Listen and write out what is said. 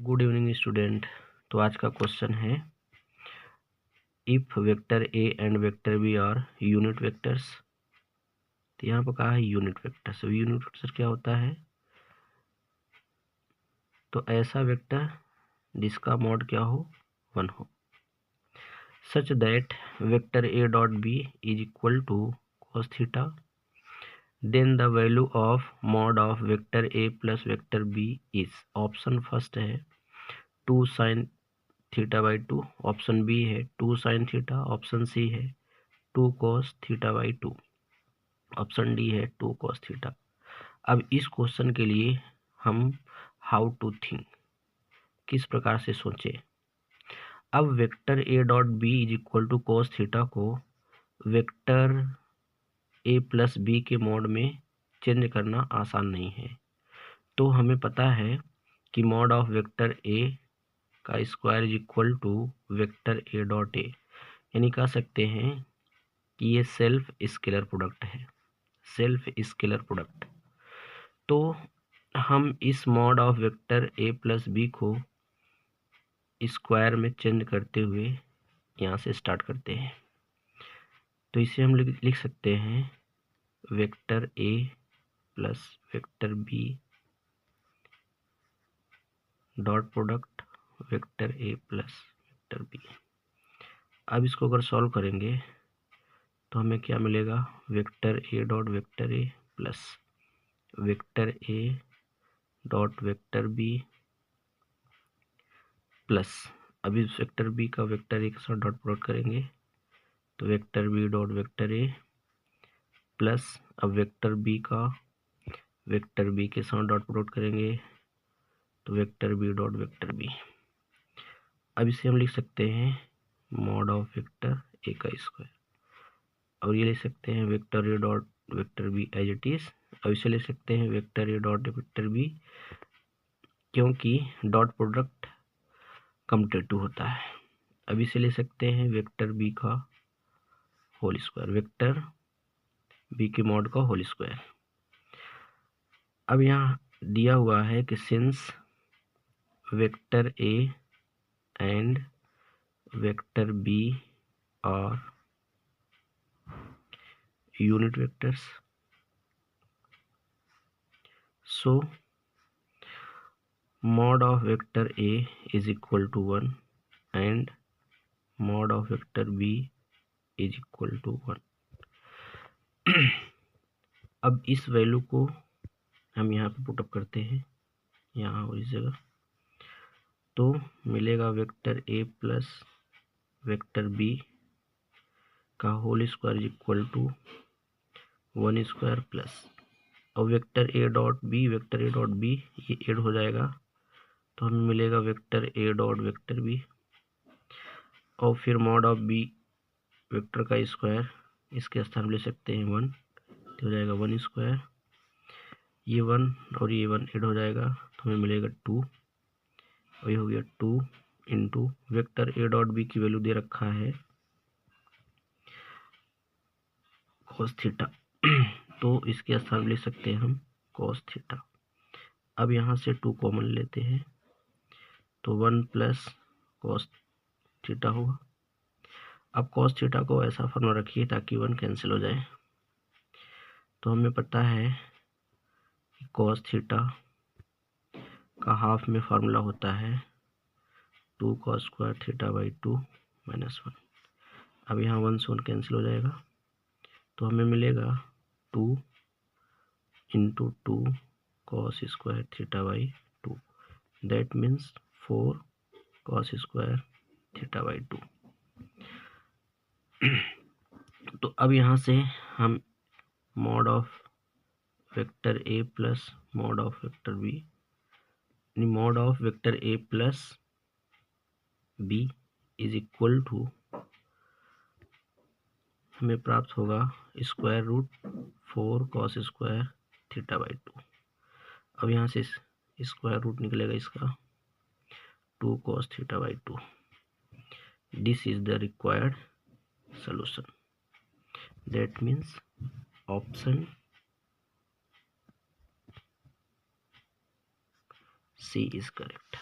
Good evening student. तो आज का क्वेश्चन है if vector A and vector B are unit vectors. तो यहाँ पर कहा है यूनिट वेक्टर्स। यूनिट वेक्टर क्या होता है? तो ऐसा वेक्टर जिसका मॉड क्या हो, 1 हो। Such that vector A dot B is equal to cos theta, then the value of mod of vector A plus vector B is, option first है 2 sin theta by 2, option B है 2 sin theta, option C है 2 cos theta by 2, option D है 2 cos theta. अब इस question के लिए हम how to think, किस प्रकार से सोचें। अब vector A dot B is equal to cos theta को वेक्टर ए प्लस बी के मोड में चेंज करना आसान नहीं है। तो हमें पता है कि मॉड ऑफ वेक्टर ए का square is equal to vector A dot A, यानी कह सकते हैं कि ये सेल्फ स्केलर प्रोडक्ट है, सेल्फ स्केलर प्रोडक्ट। तो हम इस mod of vector A plus B को स्क्वायर में चेंज करते हुए यहाँ से स्टार्ट करते हैं। तो इसे हम लिख सकते हैं vector A plus vector B dot product vector A plus vector B. अब इसको अगर सॉल्व करेंगे तो हमें क्या मिलेगा, vector A dot vector A plus vector A dot vector B plus, अब इस वेक्टर बी का वेक्टर ए के साथ डॉट प्रोडक्ट करेंगे तो vector B dot vector A plus, अब वेक्टर बी का वेक्टर बी के साथ डॉट प्रोडक्ट करेंगे तो vector B dot vector B. अब इसे हम लिख सकते हैं मॉड ऑफ वेक्टर ए का स्क्वायर, और ये लिख सकते हैं vector A dot vector B as it is. अब इसे लिख सकते हैं vector A dot vector B, क्योंकि डॉट प्रोडक्ट कम्यूटेटिव होता है। अब इसे ले सकते हैं वेक्टर बी का होल स्क्वायर, वेक्टर बी के मॉड का होल स्क्वायर। अब यहाँ दिया हुआ है कि since vector A and vector B are unit vectors, so mod of vector a is equal to 1 and mod of vector b is equal to 1। अब इस वैल्यू को हम यहाँ पे पुटअप करते हैं, यहाँ और इस जगह, तो मिलेगा vector A plus vector B का whole square is equal to 1 square plus, और वेक्टर ए डॉट बी ये ऐड हो जाएगा तो हमें मिलेगा vector A dot vector B, और फिर मॉड ऑफ बी वेक्टर का स्क्वायर, इसके स्थान ले सकते हैं 1, तो हो जाएगा 1 स्क्वायर, ये 1 और ये 1 ऐड हो जाएगा तो हमें मिलेगा 2, और ये हो गया 2 into vector A dot B की वैल्यू दे रखा है cos थीटा, तो इसके स्थान ले सकते हैं हम cos थीटा। अब यहाँ से 2 कॉमन लेते हैं तो 1 प्लस cos थीटा होगा। अब cos थीटा को ऐसा फॉर्मूला रखिए ताकि 1 कैंसिल हो जाए। तो हमें पता है कि cos थीटा का हाफ में फार्मूला होता है 2 cos square theta by 2 minus 1। अब यहाँ 1 से 1 कैंसिल हो जाएगा तो हमें मिलेगा 2 into 2 cos square theta by 2, that means 4 cos square theta by 2। तो अब यहाँ से हम mod of vector A plus mod of vector B, mod of vector A plus B is equal to, हमें प्राप्त होगा square root 4 cos square theta by 2। अब यहाँ से स्क्वायर रूट निकलेगा इसका 2 cos theta by 2। This is the required solution, that means option C is correct।